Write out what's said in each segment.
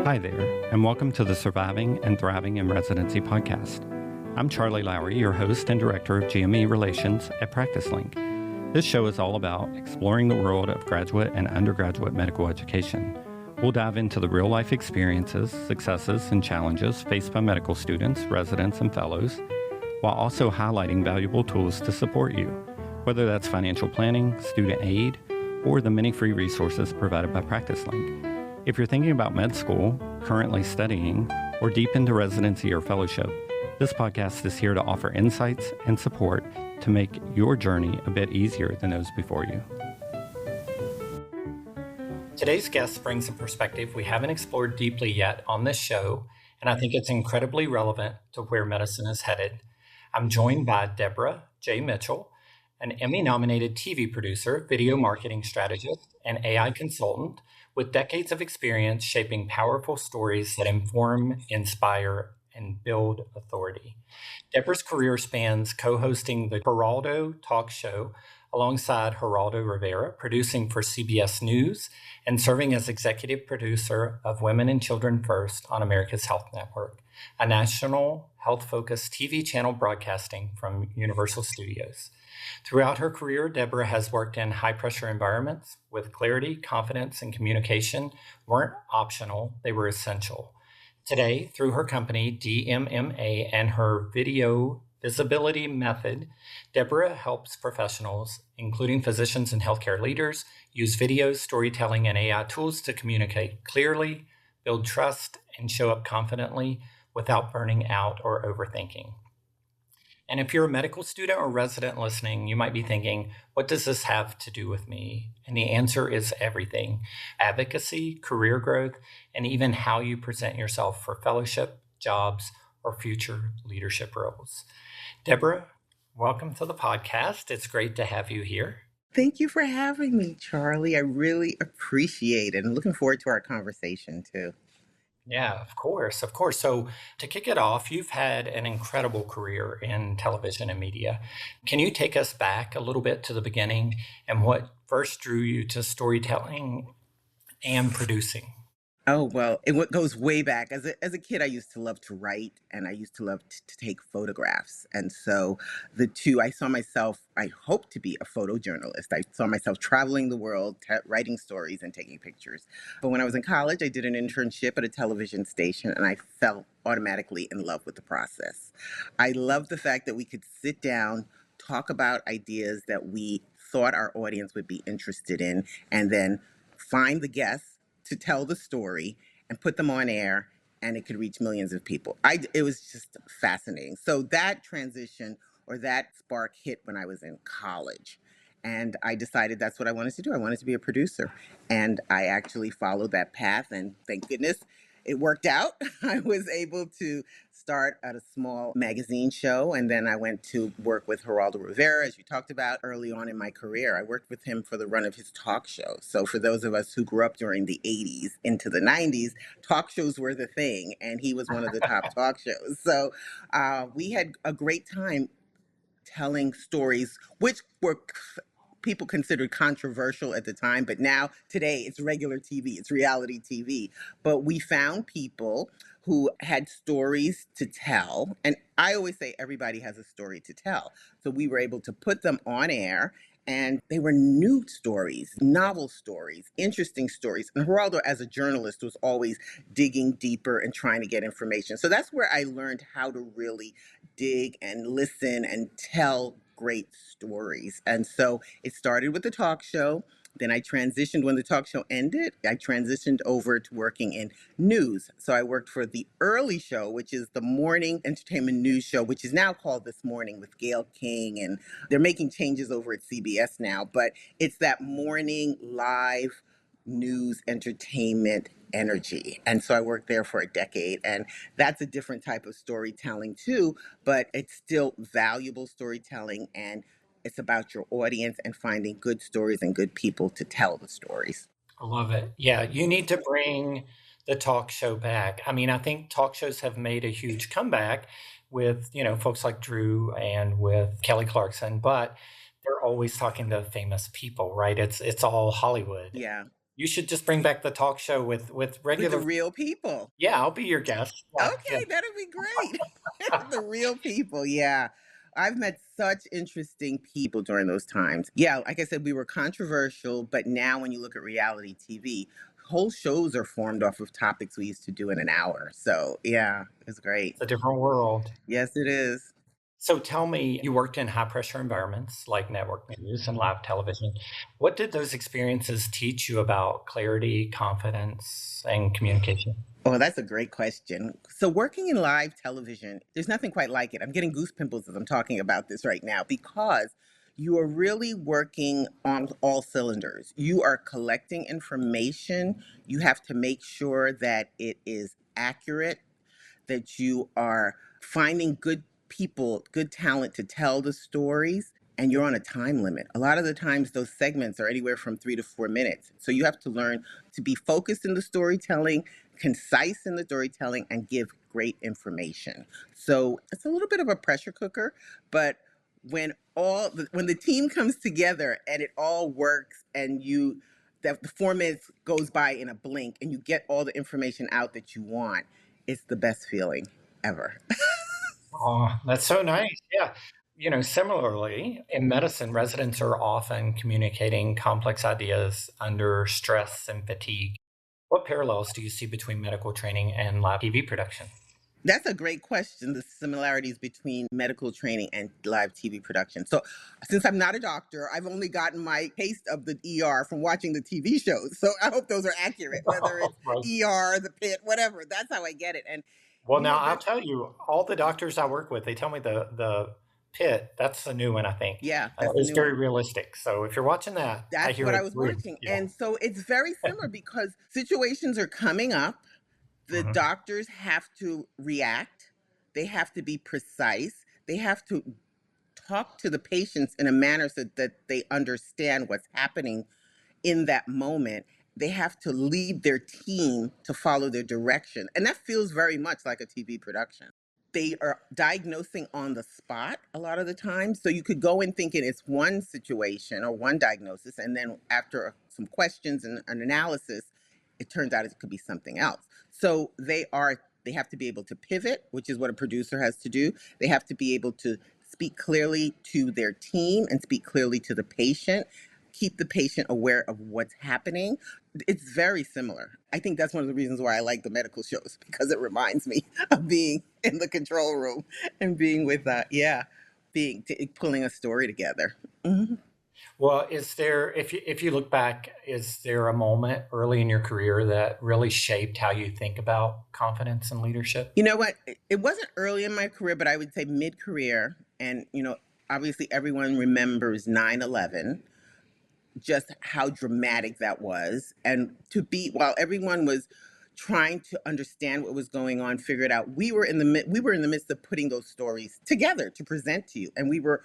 Hi there, and welcome to the Surviving and Thriving in Residency podcast. I'm Charley Lowry, your host and director of GME Relations at PracticeLink. This show is all about exploring the world of graduate and undergraduate medical education. We'll dive into the real-life experiences, successes, and challenges faced by medical students, residents, and fellows, while also highlighting valuable tools to support you, whether that's financial planning, student aid, or the many free resources provided by PracticeLink. If you're thinking about med school, currently studying, or deep into residency or fellowship, this podcast is here to offer insights and support to make your journey a bit easier than those before you. Today's guest brings a perspective we haven't explored deeply yet on this show, and I think it's incredibly relevant to where medicine is headed. I'm joined by Deborah Mitchell, an Emmy-nominated TV producer, video marketing strategist, and AI consultant with decades of experience shaping powerful stories that inform, inspire, and build authority. Deborah's career spans co-hosting the Geraldo talk show alongside Geraldo Rivera, producing for CBS News, and serving as executive producer of Women and Children First on America's Health Network, a national health-focused TV channel broadcasting from Universal Studios. Throughout her career, Deborah has worked in high-pressure environments with clarity, confidence, and communication weren't optional, they were essential. Today, through her company, DMMA, and her video visibility method, Deborah helps professionals, including physicians and healthcare leaders, use videos, storytelling, and AI tools to communicate clearly, build trust, and show up confidently without burning out or overthinking. And if you're a medical student or resident listening, you might be thinking, what does this have to do with me? And the answer is everything: advocacy, career growth, and even how you present yourself for fellowship, jobs, or future leadership roles. Deborah, welcome to the podcast. It's great to have you here. Thank you for having me, Charlie. I really appreciate it. And looking forward to our conversation too. Yeah, of course. So to kick it off, you've had an incredible career in television and media. Can you take us back a little bit to the beginning and what first drew you to storytelling and producing? Oh, well, it goes way back. As a kid, I used to love to write and I used to love to take photographs. And so I saw myself, I hoped to be a photojournalist. I saw myself traveling the world, writing stories and taking pictures. But when I was in college, I did an internship at a television station and I fell automatically in love with the process. I loved the fact that we could sit down, talk about ideas that we thought our audience would be interested in, and then find the guests to tell the story and put them on air, and it could reach millions of people. It was just fascinating. So that transition or that spark hit when I was in college. And I decided that's what I wanted to do. I wanted to be a producer. And I actually followed that path, and thank goodness it worked out. I was able to start at a small magazine show, and then I went to work with Geraldo Rivera, as you talked about, early on in my career. I worked with him for the run of his talk show. So for those of us who grew up during the 80s into the 90s, talk shows were the thing, and he was one of the top talk shows. So we had a great time telling stories, which were people considered controversial at the time, but today it's regular TV, it's reality TV. But we found people who had stories to tell. And I always say everybody has a story to tell. So we were able to put them on air, and they were new stories, novel stories, interesting stories. And Geraldo, as a journalist, was always digging deeper and trying to get information. So that's where I learned how to really dig and listen and tell great stories. And so it started with the talk show. Then I transitioned when the talk show ended. I transitioned over to working in news. So I worked for the early show, which is the morning entertainment news show, which is now called This Morning with Gayle King. And they're making changes over at CBS now. But it's that morning live news entertainment energy. And so I worked there for a decade, and that's a different type of storytelling too, but it's still valuable storytelling, and it's about your audience and finding good stories and good people to tell the stories. I love it. Yeah, you need to bring the talk show back. I mean, I think talk shows have made a huge comeback with, folks like Drew and with Kelly Clarkson, but they're always talking to famous people, right? It's all Hollywood. Yeah. You should just bring back the talk show with with the regular. real people. Yeah, I'll be your guest. Yeah, yeah. Okay, that'd be great. The real people, yeah. I've met such interesting people during those times. Yeah, like I said, we were controversial, but now when you look at reality TV, whole shows are formed off of topics we used to do in an hour. So, yeah, it's great. It's a different world. Yes, it is. So tell me, you worked in high pressure environments like network news and live television. What did those experiences teach you about clarity, confidence, and communication? Oh, that's a great question. So, working in live television, there's nothing quite like it. I'm getting goose pimples as I'm talking about this right now because you are really working on all cylinders. You are collecting information. You have to make sure that it is accurate, that you are finding good people, good talent to tell the stories, and you're on a time limit. A lot of the times, those segments are anywhere from 3 to 4 minutes. So you have to learn to be focused in the storytelling, concise in the storytelling, and give great information. So it's a little bit of a pressure cooker, but when the team comes together and it all works and you that the 4 minutes goes by in a blink and you get all the information out that you want, it's the best feeling ever. Oh, that's so nice. Yeah. Similarly, in medicine, residents are often communicating complex ideas under stress and fatigue. What parallels do you see between medical training and live TV production? That's a great question, the similarities between medical training and live TV production. So, since I'm not a doctor, I've only gotten my taste of the ER from watching the TV shows. So, I hope those are accurate, whether it's Right. ER, the pit, whatever. That's how I get it. And Well, you now know, I'll there, tell you, all the doctors I work with, they tell me the pit, that's the new one, I think, yeah, that's the is new very one. realistic. So if you're watching that, I That's hear what I it's was real. watching. Yeah. And so it's very similar because situations are coming up. The Mhm. doctors have to react, they have to be precise, they have to talk to the patients in a manner so that they understand what's happening in that moment. They have to lead their team to follow their direction. And that feels very much like a TV production. They are diagnosing on the spot a lot of the time. So you could go in thinking it's one situation or one diagnosis, and then after some questions and an analysis, it turns out it could be something else. So they have to be able to pivot, which is what a producer has to do. They have to be able to speak clearly to their team and speak clearly to the patient, keep the patient aware of what's happening. It's very similar. I think that's one of the reasons why I like the medical shows because it reminds me of being in the control room and being with pulling a story together. Mhm. Well, if you look back, is there a moment early in your career that really shaped how you think about confidence and leadership? You know what? It wasn't early in my career, but I would say mid career. And, obviously everyone remembers 9/11, just how dramatic that was. And while everyone was trying to understand what was going on, figure it out, we were in the midst of putting those stories together to present to you. And we were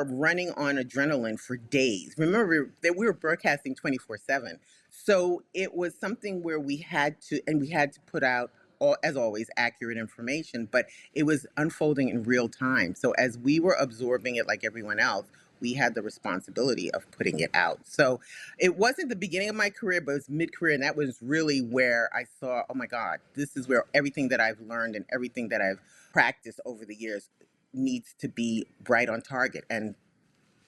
running on adrenaline for days. Remember that we were broadcasting 24/7. So it was something where we had to put out as always accurate information, but it was unfolding in real time. So as we were absorbing it like everyone else, we had the responsibility of putting it out. So it wasn't the beginning of my career, but it was mid career. And that was really where I saw, oh my God, this is where everything that I've learned and everything that I've practiced over the years needs to be right on target. And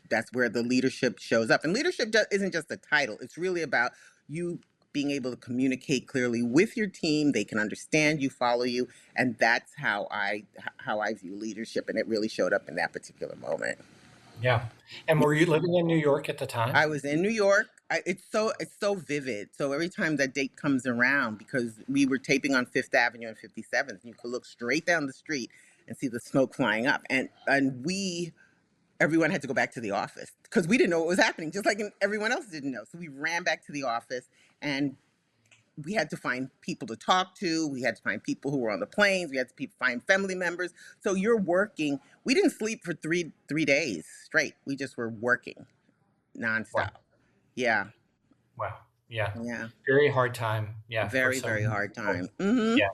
that's where the leadership shows up. And leadership isn't just a title, it's really about you being able to communicate clearly with your team. They can understand you, follow you. And that's how I view leadership. And it really showed up in that particular moment. Yeah. And were you living in New York at the time? I was in New York. It's so vivid. So every time that date comes around, because we were taping on Fifth Avenue and 57th, you could look straight down the street and see the smoke flying up. And everyone had to go back to the office because we didn't know what was happening, just like everyone else didn't know. So we ran back to the office and we had to find people to talk to. We had to find people who were on the planes. We had to find family members. So you're working. We didn't sleep for three days straight. We just were working Wow. nonstop. Yeah, Wow. Yeah. yeah. Very hard time. Yeah. For Very, so very many hard people. time. Hmm. Yeah.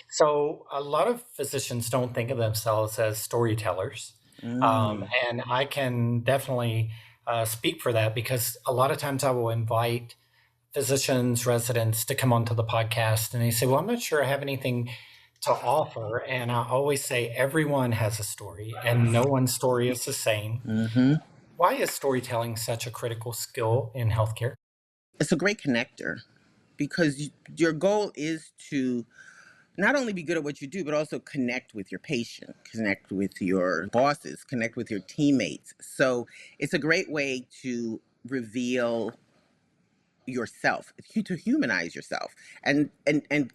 So a lot of physicians don't think of themselves as storytellers. Mm. And I can definitely speak for that because a lot of times I will invite physicians, residents to come onto the podcast and they say, well, I'm not sure I have anything to offer. And I always say, everyone has a story and no one's story is the same. Hmm. Why is storytelling such a critical skill in healthcare? It's a great connector because your goal is to not only be good at what you do, but also connect with your patient, connect with your bosses, connect with your teammates. So it's a great way to reveal yourself, to humanize yourself, and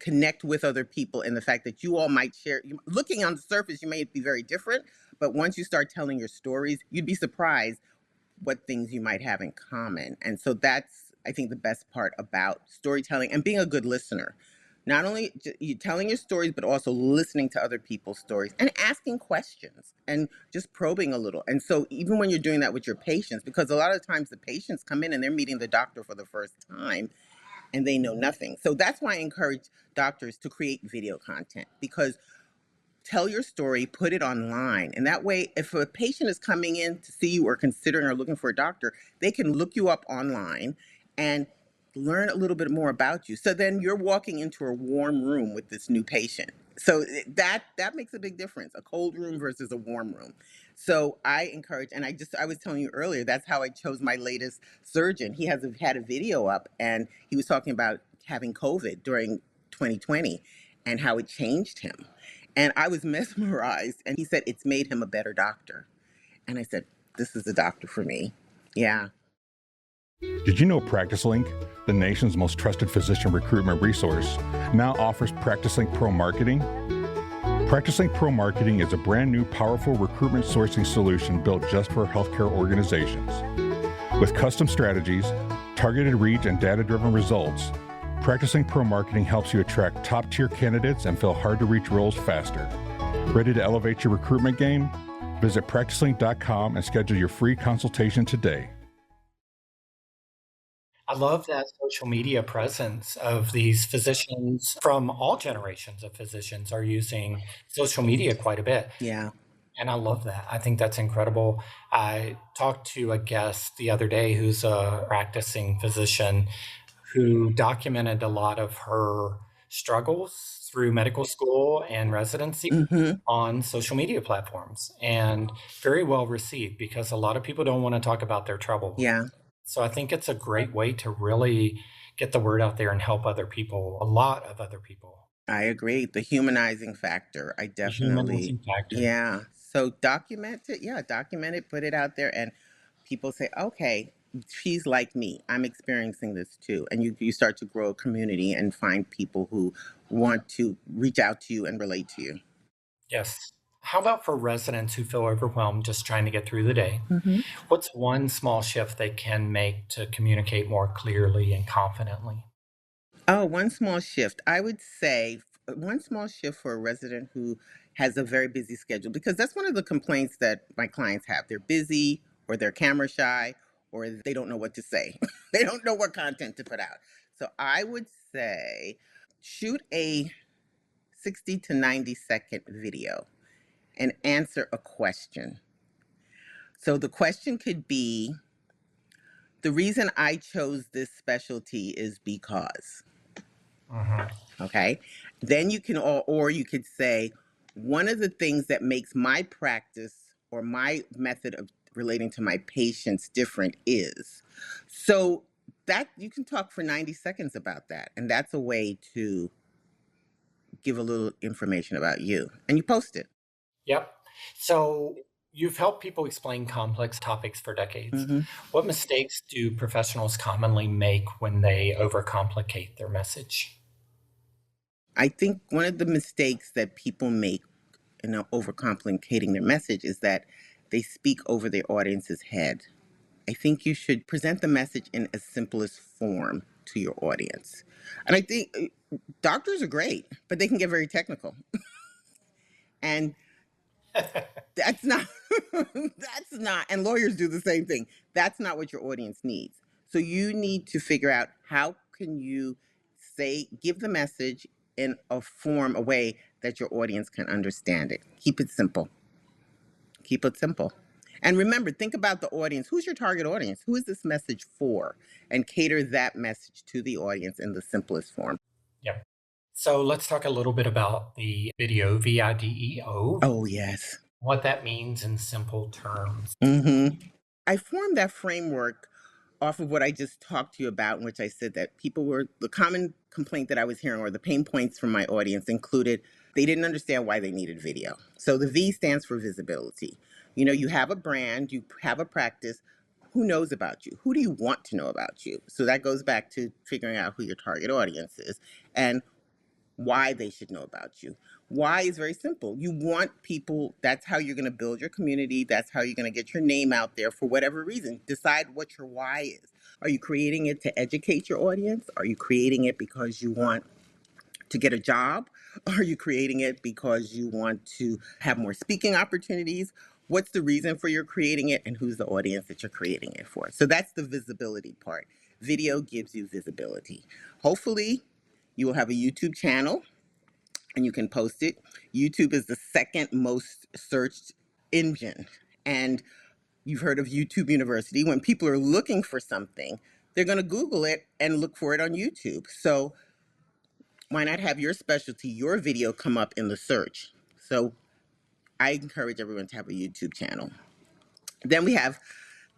connect with other people, and the fact that you all might share. Looking on the surface, you may be very different, but once you start telling your stories, you'd be surprised what things you might have in common. And so that's, I think, the best part about storytelling and being a good listener. Not only you telling your stories, but also listening to other people's stories and asking questions and just probing a little. And so even when you're doing that with your patients, because a lot of times the patients come in and they're meeting the doctor for the first time and they know nothing. So that's why I encourage doctors to create video content, because tell your story, put it online. And that way, if a patient is coming in to see you or considering or looking for a doctor, they can look you up online and learn a little bit more about you. So then you're walking into a warm room with this new patient. So that makes a big difference, a cold room versus a warm room. So I encourage, and I was telling you earlier, that's how I chose my latest surgeon. He had a video up and he was talking about having COVID during 2020 and how it changed him. And I was mesmerized. And he said, it's made him a better doctor. And I said, this is the doctor for me. Yeah. Did you know PracticeLink, the nation's most trusted physician recruitment resource, now offers PracticeLink Pro Marketing? PracticeLink Pro Marketing is a brand new, powerful recruitment sourcing solution built just for healthcare organizations. With custom strategies, targeted reach, and data-driven results, PracticeLink Pro Marketing helps you attract top-tier candidates and fill hard-to-reach roles faster. Ready to elevate your recruitment game? Visit PracticeLink.com and schedule your free consultation today. I love that social media presence of these physicians from all generations of physicians are using social media quite a bit. Yeah. And I love that. I think that's incredible. I talked to a guest the other day who's a practicing physician who documented a lot of her struggles through medical school and residency Mm-hmm. on social media platforms, and very well received because a lot of people don't want to talk about their troubles. Yeah. So I think it's a great way to really get the word out there and help other people, a lot of other people. I agree. The humanizing factor. I The definitely, humanizing factor. yeah. So document it. Yeah. Document it, put it out there. And people say, okay, she's like me. I'm experiencing this too. And you start to grow a community and find people who want to reach out to you and relate to you. Yes. How about for residents who feel overwhelmed just trying to get through the day? Mm-hmm. What's one small shift they can make to communicate more clearly and confidently? Oh, one small shift. I would say one small shift for a resident who has a very busy schedule, because that's one of the complaints that my clients have. They're busy, or they're camera shy, or they don't know what to say. They don't know what content to put out. So I would say shoot a 60 to 90-second video and answer a question. So the question could be, the reason I chose this specialty is because. Mhm. Okay. Then you can, or you could say, one of the things that makes my practice or my method of relating to my patients different is. So that you can talk for 90 seconds about that. And that's a way to give a little information about you, and you post it. Yep. So you've helped people explain complex topics for decades. Hmm. What mistakes do professionals commonly make when they overcomplicate their message? I think one of the mistakes that people make in overcomplicating their message is that they speak over their audience's head. I think you should present the message in as simplest form to your audience. And I think doctors are great, but they can get very technical. And that's not, that's not, and lawyers do the same thing. That's not what your audience needs. So you need to figure out, how can you give the message in a form, a way that your audience can understand it. Keep it simple. Keep it simple. And remember, think about the audience. Who's your target audience? Who is this message for? And cater that message to the audience in the simplest form. Yep. So let's talk a little bit about the video, VIDEO, Oh, yes. what that means in simple terms. I formed that framework off of what I just talked to you about, in which I said that people were, the common complaint that I was hearing, or the pain points from my audience, included they didn't understand why they needed video. So the V stands for visibility. You know, you have a brand, you have a practice. Who knows about you? Who do you want to know about you? So that goes back to figuring out who your target audience is and why they should know about you. Why is very simple. You want people, that's how you're going to build your community. That's how you're going to get your name out there for whatever reason. Decide what your why is. Are you creating it to educate your audience? Are you creating it because you want to get a job? Are you creating it because you want to have more speaking opportunities? What's the reason for your creating it, and who's the audience that you're creating it for? So that's the visibility part. Video gives you visibility. Hopefully, you will have a YouTube channel and you can post it. YouTube is the second most searched engine. And you've heard of YouTube University. When people are looking for something, they're going to Google it and look for it on YouTube. So why not have your specialty, your video come up in the search? So I encourage everyone to have a YouTube channel. Then we have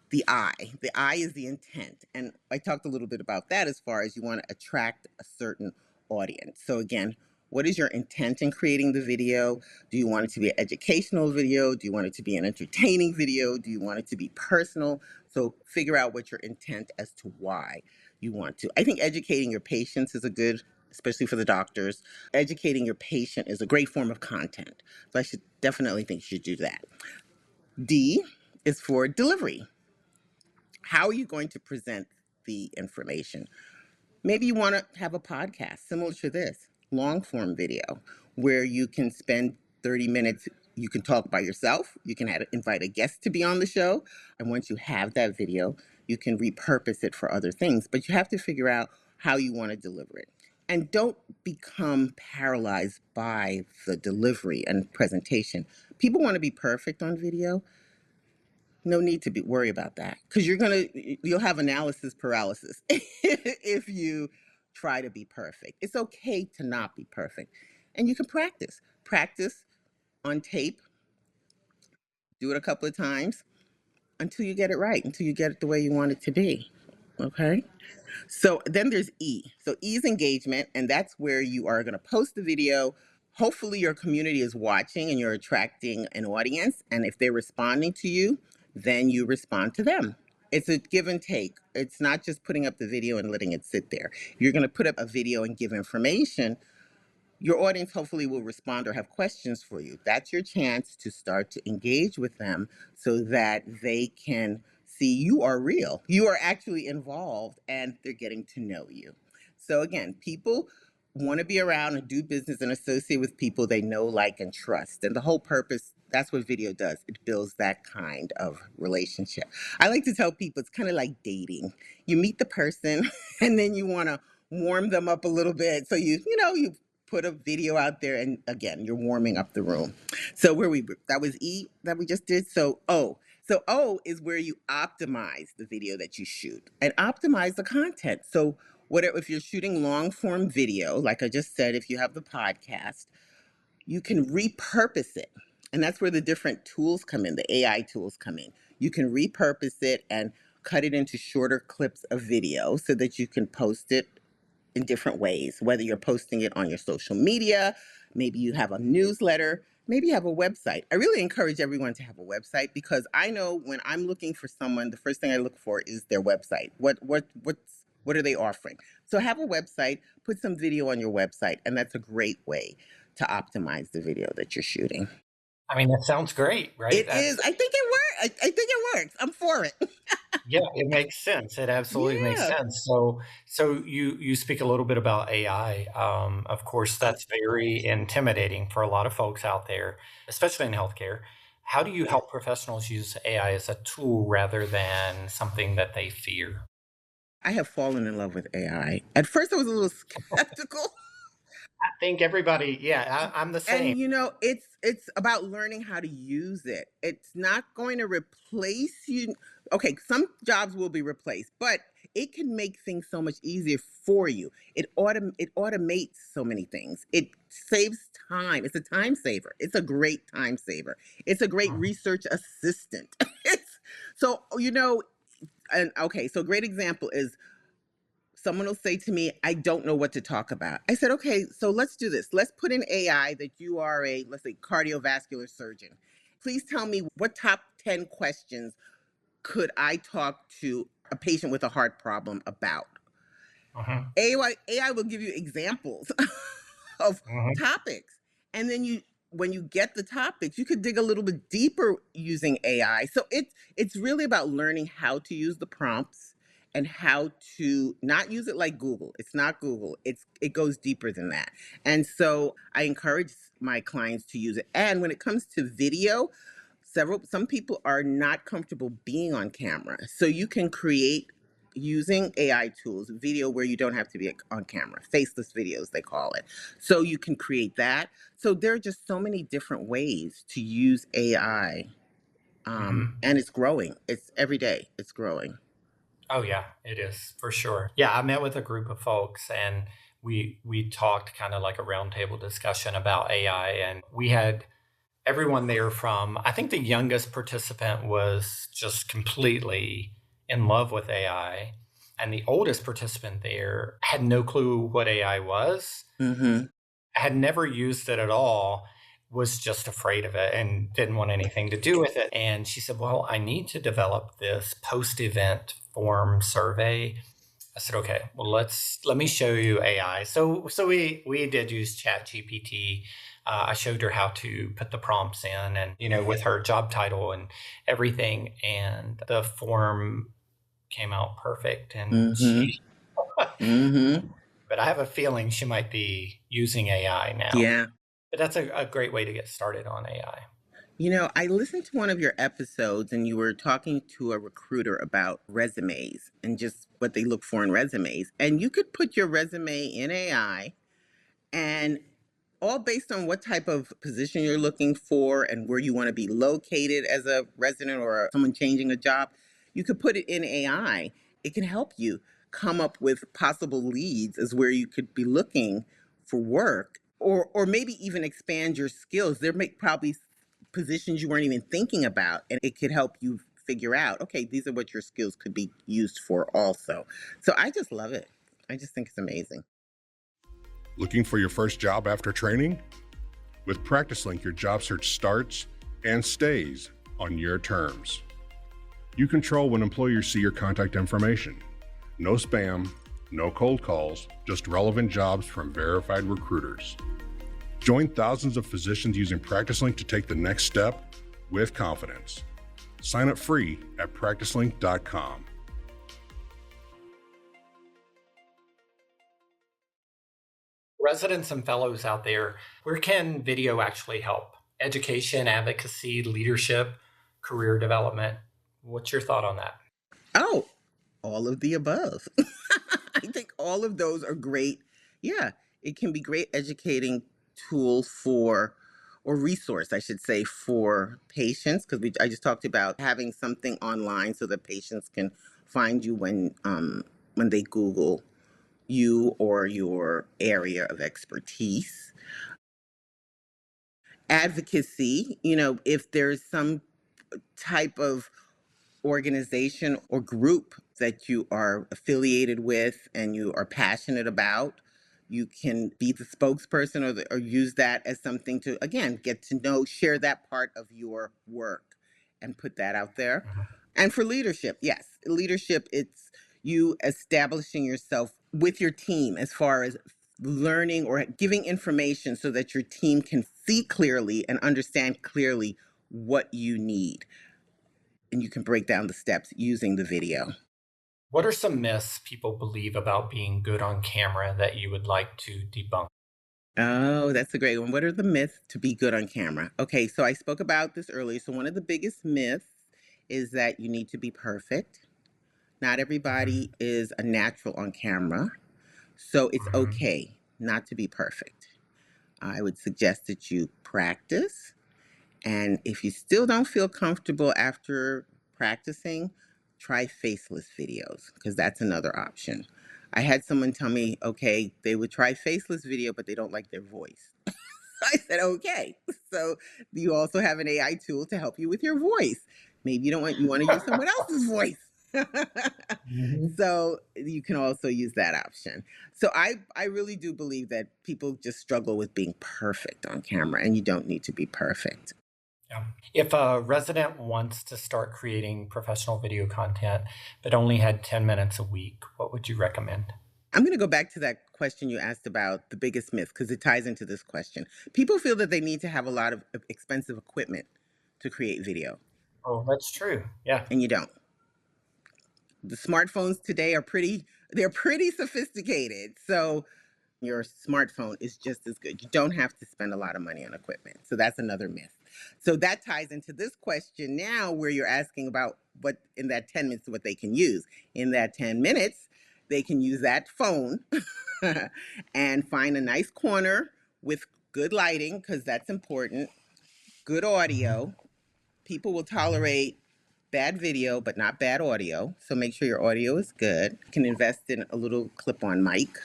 the I. The I is the intent. And I talked a little bit about that as far as you want to attract a certain audience. So again, what is your intent in creating the video? Do you want it to be an educational video? Do you want it to be an entertaining video? Do you want it to be personal? So figure out what your intent as to why you want to. I think educating your patients is a good, especially for the doctors. Educating your patient is a great form of content. So I should definitely think you should do that. D is for delivery. How are you going to present the information? Maybe you want to have a podcast similar to this, long form video, where you can spend 30 minutes. You can talk by yourself. You can invite a guest to be on the show. And once you have that video, you can repurpose it for other things. But you have to figure out how you want to deliver it. And don't become paralyzed by the delivery and presentation. People want to be perfect on video. No need to worry about that, because you'll have analysis paralysis if you try to be perfect. It's okay to not be perfect, and you can practice on tape, do it a couple of times until you get it right, until you get it the way you want it to be. Okay. So then there's E. So E is engagement, and that's where you are going to post the video. Hopefully your community is watching and you're attracting an audience. And if they're responding to you, then you respond to them. It's a give and take. It's not just putting up the video and letting it sit there. You're going to put up a video and give information. Your audience hopefully will respond or have questions for you. That's your chance to start to engage with them so that they can see you are real. You are actually involved and they're getting to know you. So again, people want to be around and do business and associate with people they know, like, and trust. And the whole purpose, that's what video does. It builds that kind of relationship. I like to tell people it's kind of like dating. You meet the person and then you want to warm them up a little bit. So you put a video out there, and again, you're warming up the room. So that was E that we just did. So O. So O is where you optimize the video that you shoot and optimize the content. So if you're shooting long form video, like I just said, if you have the podcast, you can repurpose it. And that's where the different tools come in, the AI tools come in. You can repurpose it and cut it into shorter clips of video so that you can post it in different ways, whether you're posting it on your social media, maybe you have a newsletter, maybe you have a website. I really encourage everyone to have a website, because I know when I'm looking for someone, the first thing I look for is their website. What are they offering? So have a website, put some video on your website, and that's a great way to optimize the video that you're shooting. I mean, that sounds great, right? It is. I think it works. I think it works. I'm for it. Yeah, it makes sense. It absolutely makes Yeah. sense. So you speak a little bit about AI. Of course, that's very intimidating for a lot of folks out there, especially in healthcare. How do you help professionals use AI as a tool rather than something that they fear? I have fallen in love with AI. At first, I was a little skeptical. I think everybody, yeah, I'm the same. And it's about learning how to use it. It's not going to replace you. Okay, some jobs will be replaced, but it can make things so much easier for you. It automates so many things. It saves time. It's a time saver. It's a great time saver. It's a great Mhm, research assistant. It's so and okay, so great example is someone will say to me, I don't know what to talk about. I said, okay, so let's do this. Let's put in AI that you are a, let's say, cardiovascular surgeon. Please tell me what top 10 questions could I talk to a patient with a heart problem about? mhm, AI will give you examples of mhm, topics. And then when you get the topics, you could dig a little bit deeper using AI. So it's really about learning how to use the prompts and how to not use it like Google. It's not Google. It goes deeper than that. And so I encourage my clients to use it. And when it comes to video, some people are not comfortable being on camera. So you can create using AI tools, video where you don't have to be on camera, faceless videos, they call it. So you can create that. So there are just so many different ways to use AI. mhm. And it's growing. It's every day, it's growing. Oh yeah, it is for sure. Yeah, I met with a group of folks and we talked kind of like a roundtable discussion about AI, and we had everyone there from, I think the youngest participant was just completely in love with AI, and the oldest participant there had no clue what AI was, Mm-hmm. had never used it at all, was just afraid of it and didn't want anything to do with it. And she said, well, I need to develop this post-event form survey. I said, okay, well, let me show you AI. So we did use Chat GPT. I showed her how to put the prompts in, and with her job title and everything, and the form came out perfect. And Mm-hmm. Mm-hmm. but I have a feeling she might be using AI now. Yeah. But that's a great way to get started on AI. I listened to one of your episodes and you were talking to a recruiter about resumes and just what they look for in resumes. And you could put your resume in AI and all based on what type of position you're looking for and where you want to be located as a resident or someone changing a job, you could put it in AI. It can help you come up with possible leads as where you could be looking for work or maybe even expand your skills. There may probably positions you weren't even thinking about and it could help you figure out, okay, these are what your skills could be used for also. So I just love it. I just think it's amazing. Looking for your first job after training? With PracticeLink, your job search starts and stays on your terms. You control when employers see your contact information. No spam, no cold calls, just relevant jobs from verified recruiters. Join thousands of physicians using PracticeLink to take the next step with confidence. Sign up free at practicelink.com. Residents and fellows out there, where can video actually help? Education, advocacy, leadership, career development. What's your thought on that? Oh, all of the above. I think all of those are great. Yeah, it can be great educating tool for or resource, I should say, for patients because I just talked about having something online so that patients can find you when they Google you or your area of expertise. Advocacy, if there's some type of organization or group that you are affiliated with and you are passionate about, you can be the spokesperson or use that as something to, again, get to know, share that part of your work and put that out there. Mhm. And for leadership, yes, leadership, it's you establishing yourself with your team as far as learning or giving information so that your team can see clearly and understand clearly what you need and you can break down the steps using the video. What are some myths people believe about being good on camera that you would like to debunk? Oh, that's a great one. What are the myths to be good on camera? Okay, so I spoke about this earlier. So, one of the biggest myths is that you need to be perfect. Not Mhm, everybody is a natural on camera. So, it's mhm, okay not to be perfect. I would suggest that you practice. And if you still don't feel comfortable after practicing, try faceless videos because that's another option. I had someone tell me, okay, they would try faceless video, but they don't like their voice. I said, okay. So you also have an AI tool to help you with your voice. Maybe you want to use someone else's voice. Mhm. So you can also use that option. So I really do believe that people just struggle with being perfect on camera, and you don't need to be perfect. Yeah. If a resident wants to start creating professional video content but only had 10 minutes a week, what would you recommend? I'm going to go back to that question you asked about the biggest myth because it ties into this question. People feel that they need to have a lot of expensive equipment to create video, Oh, that's true. Yeah. and you don't. The smartphones today they're pretty sophisticated. So your smartphone is just as good. You don't have to spend a lot of money on equipment. So that's another myth. So that ties into this question now where you're asking about what in that 10 minutes what they can use. In that 10 minutes, they can use that phone and find a nice corner with good lighting because that's important, good Mhm. audio. People will tolerate bad video but not bad audio. So make sure your audio is good. You can invest in a little clip-on mic,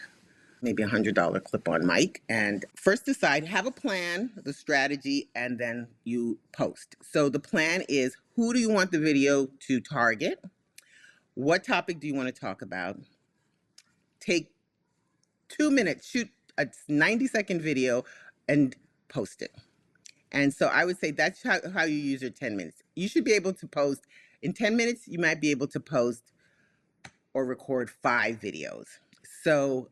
maybe $100 clip-on mic, and first decide, have a plan, the strategy, and then you post. So the plan is, who do you want the video to target? What topic do you want to talk about? Take 2 minutes, shoot a 90-second video and post it. And so I would say that's how you use your 10 minutes. You should be able to post in 10 minutes, you might be able to post or record 5 videos. So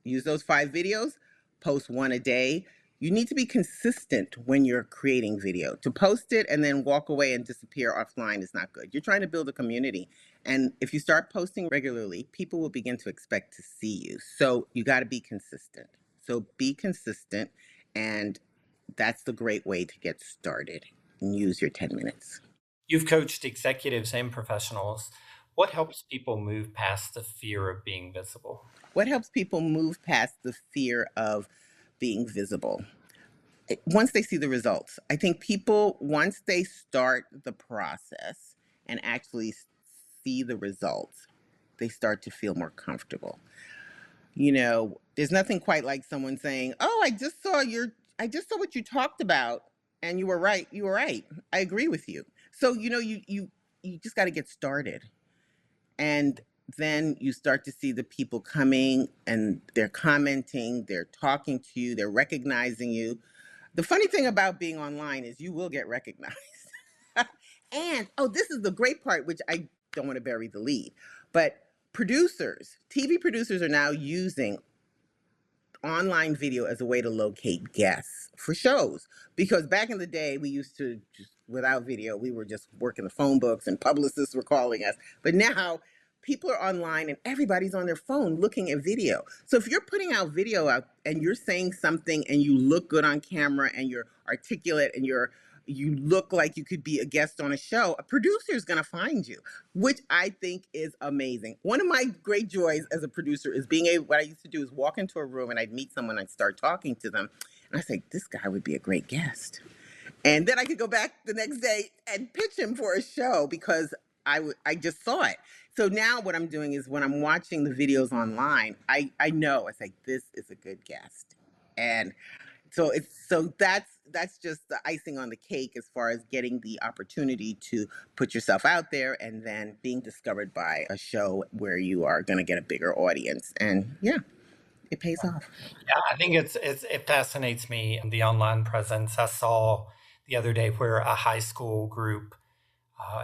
use those 5 videos, post one a day. You need to be consistent when you're creating video. To post it and then walk away and disappear offline is not good. You're trying to build a community. And if you start posting regularly, people will begin to expect to see you. So you got to be consistent. So be consistent. And that's the great way to get started and use your 10 minutes. You've coached executives and professionals. What helps people move past the fear of being visible? What helps people move past the fear of being visible? Once they see the results. I think people, once they start the process and actually see the results, they start to feel more comfortable. There's nothing quite like someone saying, "Oh, I just saw what you talked about and you were right. You were right. I agree with you." So, you just got to get started. And then you start to see the people coming and they're commenting, they're talking to you, they're recognizing you. The funny thing about being online is you will get recognized. And, oh, this is the great part, which I don't want to bury the lead, but TV producers are now using online video as a way to locate guests for shows. Because back in the day, we used to just, without video, we were just working the phone books and publicists were calling us. But now people are online and everybody's on their phone looking at video. So if you're putting out video out and you're saying something and you look good on camera and you're articulate and you look like you could be a guest on a show, a producer is going to find you, which I think is amazing. One of my great joys as a producer is being able, what I used to do is walk into a room and I'd meet someone, I'd start talking to them, and I say, this guy would be a great guest. And then I could go back the next day and pitch him for a show because I just saw it. So now what I'm doing is when I'm watching the videos online, I know, I say, this is a good guest. And so that's just the icing on the cake as far as getting the opportunity to put yourself out there and then being discovered by a show where you are going to get a bigger audience. And yeah, it pays off. Yeah, I think it fascinates me, the online presence. I saw the other day where a high school group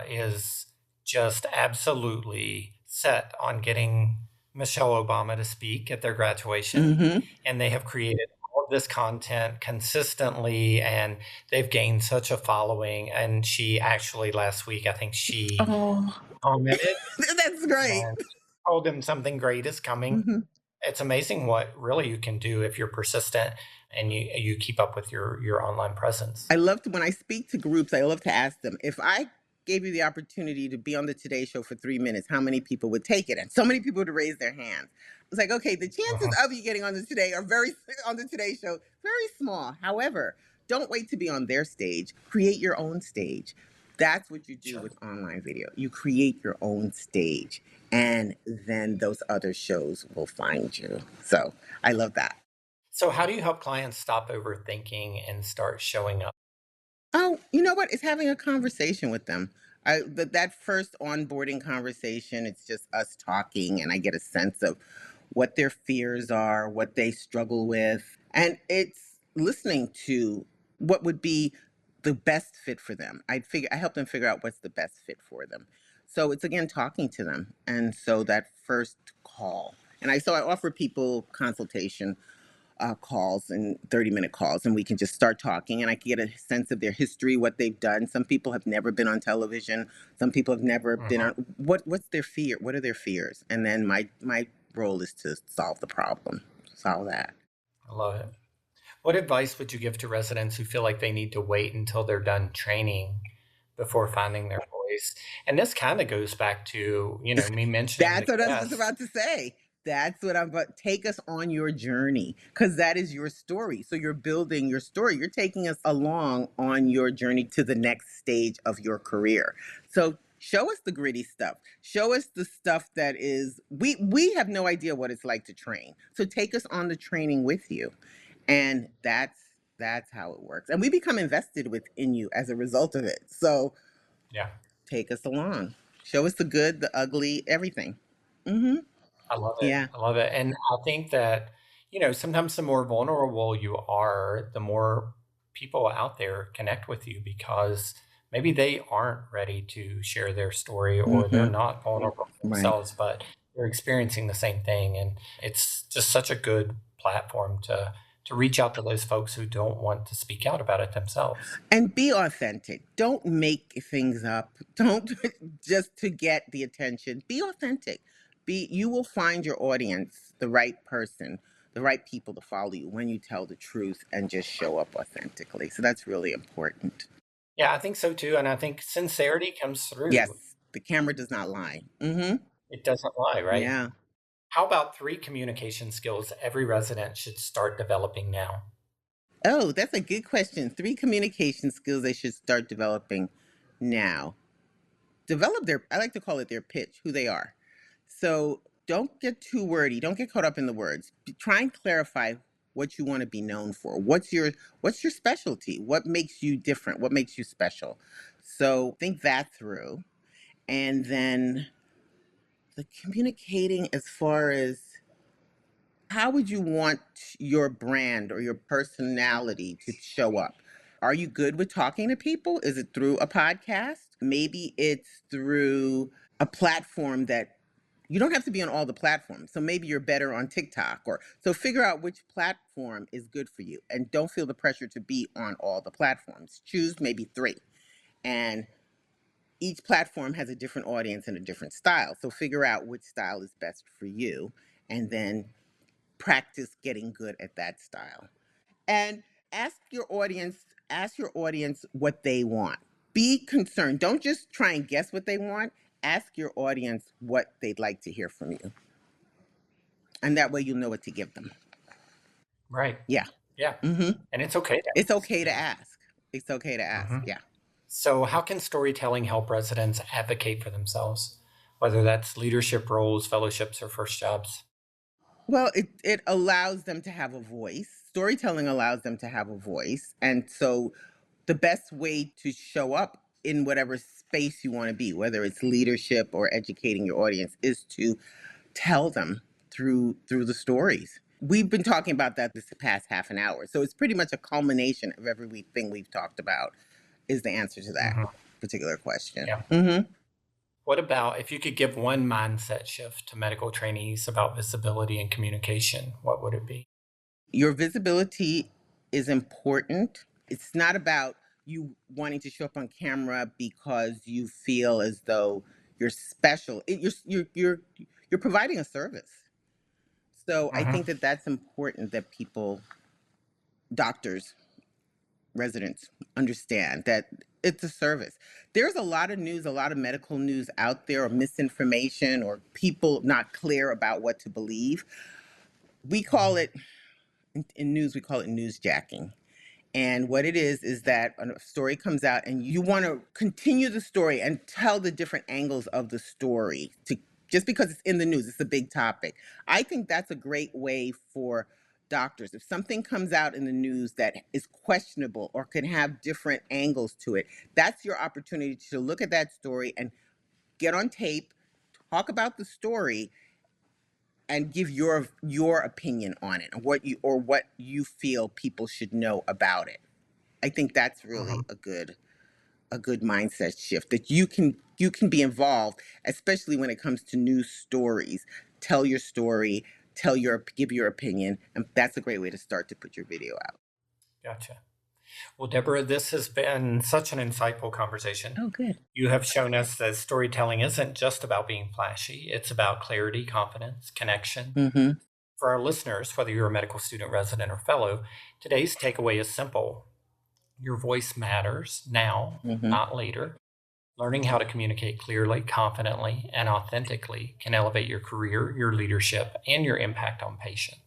is just absolutely set on getting Michelle Obama to speak at their graduation, Hmm. and they have created all of this content consistently, and they've gained such a following. And she actually last week, I think she Oh, commented that's great. and told them something great is coming. Hmm. It's amazing what really you can do if you're persistent and you keep up with your online presence. I love to, when I speak to groups, I love to ask them, if I gave you the opportunity to be on the Today Show for 3 minutes, how many people would take it? And so many people would raise their hands. It's like, okay, the chances Mhm. of you getting on the Today are on the Today Show, very small. However, don't wait to be on their stage. Create your own stage. That's what you do Sure. with online video. You create your own stage, and then those other shows will find you. So I love that. So, how do you help clients stop overthinking and start showing up? Oh, you know what? It's having a conversation with them. That first onboarding conversation, it's just us talking, and I get a sense of what their fears are, what they struggle with, and it's listening to what would be the best fit for them. I help them figure out what's the best fit for them. So it's again talking to them, and so that first call, I offer people consultation calls and 30-minute calls, and we can just start talking, and I can get a sense of their history, what they've done. Some people have never been on television. Some people have never been Mhm. on. What's their fear? What are their fears? And then my role is to solve the problem, solve that. I love it. What advice would you give to residents who feel like they need to wait until they're done training before finding their voice? And this kind of goes back to, me mentioning the That's what I was just guests. about to say. That's what I'm about. Take us on your journey, because that is your story. So you're building your story. You're taking us along on your journey to the next stage of your career. So show us the gritty stuff. Show us the stuff that is we have no idea what it's like to train. So take us on the training with you. And that's how it works. And we become invested within you as a result of it. So Yeah, take us along. Show us the good, the ugly, everything. Mm-hmm. I love it. Yeah. I love it. And I think that, sometimes the more vulnerable you are, the more people out there connect with you because maybe they aren't ready to share their story or they're Mm-hmm. not vulnerable Right. themselves, but they're experiencing the same thing. And it's just such a good platform to reach out to those folks who don't want to speak out about it themselves. And be authentic. Don't make things up. Don't just to get the attention. Be authentic. You will find your audience, the right person, the right people to follow you when you tell the truth and just show up authentically. So that's really important. Yeah, I think so too. And I think sincerity comes through. Yes, the camera does not lie. Mm-hmm. It doesn't lie, right? Yeah. How about three communication skills every resident should start developing now? Oh, that's a good question. 3 communication skills they should start developing now. Develop their, I like to call it their pitch, who they are. So don't get too wordy. Don't get caught up in the words. Try and clarify what you want to be known for. What's your specialty? What makes you different? What makes you special? So think that through. And then the communicating as far as how would you want your brand or your personality to show up? Are you good with talking to people? Is it through a podcast? Maybe it's through a platform that you don't have to be on all the platforms. So maybe you're better on TikTok, or so figure out which platform is good for you and don't feel the pressure to be on all the platforms. Choose maybe 3. And each platform has a different audience and a different style. So figure out which style is best for you and then practice getting good at that style. And ask your audience what they want. Be concerned. Don't just try and guess what they want. Ask your audience what they'd like to hear from you. And that way you'll know what to give them. Right. Yeah. Yeah. Mm-hmm. And it's okay to It's ask. okay to Yeah. ask. It's okay to ask. Mhm. Yeah. So, how can storytelling help residents advocate for themselves, whether that's leadership roles, fellowships, or first jobs? Well, it allows them to have a voice. Storytelling allows them to have a voice. And so the best way to show up in whatever space you want to be, whether it's leadership or educating your audience, is to tell them through the stories. We've been talking about that this past half an hour. So it's pretty much a culmination of everything we've talked about is the answer to that Mhm. particular question. Yeah. Mm-hmm. What about if you could give one mindset shift to medical trainees about visibility and communication? What would it be? Your visibility is important. It's not about you wanting to show up on camera because you feel as though you're special. You're providing a service. So I Hmm. think that that's important that people, doctors, residents understand that It's a service. There's a lot of news, a lot of medical news out there, or misinformation, or people not clear about what to believe. We call it, in news, we call it newsjacking. And what it is that a story comes out and you want to continue the story and tell the different angles of the story, to just because it's in the news, it's a big topic. I think that's a great way for doctors. If something comes out in the news that is questionable or can have different angles to it, that's your opportunity to look at that story and get on tape, talk about the story, and give your opinion on it, and what you feel people should know about it. I think that's really a good mindset shift, that you can be involved, especially when it comes to news stories. Tell your story, give your opinion, and that's a great way to start to put your video out. Gotcha. Well, Deborah, this has been such an insightful conversation. Oh, good. You have shown us that storytelling isn't just about being flashy. It's about clarity, confidence, connection. For our listeners, whether you're a medical student, resident, or fellow, today's takeaway is simple. Your voice matters now, not later. Learning how to communicate clearly, confidently, and authentically can elevate your career, your leadership, and your impact on patients.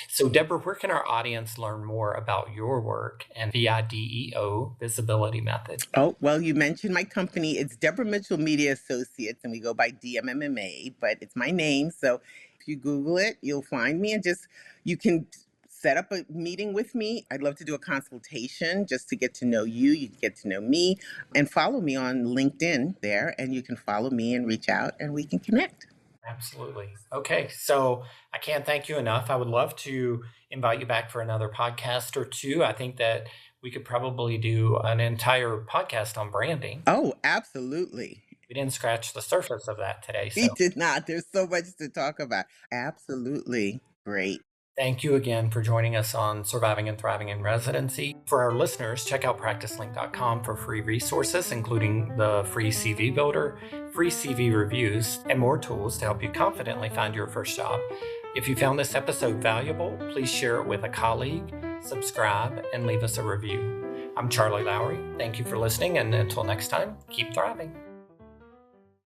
So, Deborah, where can our audience learn more about your work and VIDEO, Visibility Method? Oh, well, you mentioned my company. It's Deborah Mitchell Media Associates, and we go by DMMMA, but it's my name. So if you Google it, you'll find me, and you can set up a meeting with me. I'd love to do a consultation just to get to know you. You can get to know me, and follow me on LinkedIn there, and you can follow me and reach out, and we can connect. Absolutely. Okay. So I can't thank you enough. I would love to invite you back for another podcast or two. I think that we could probably do an entire podcast on branding. Oh, absolutely. We didn't scratch the surface of that today. We did not. There's so much to talk about. Absolutely. Great. Thank you again for joining us on Surviving and Thriving in Residency. For our listeners, check out practicelink.com for free resources, including the free CV builder, free CV reviews, and more tools to help you confidently find your first job. If you found this episode valuable, please share it with a colleague, subscribe, and leave us a review. I'm Charley Lowry. Thank you for listening, and until next time, keep thriving.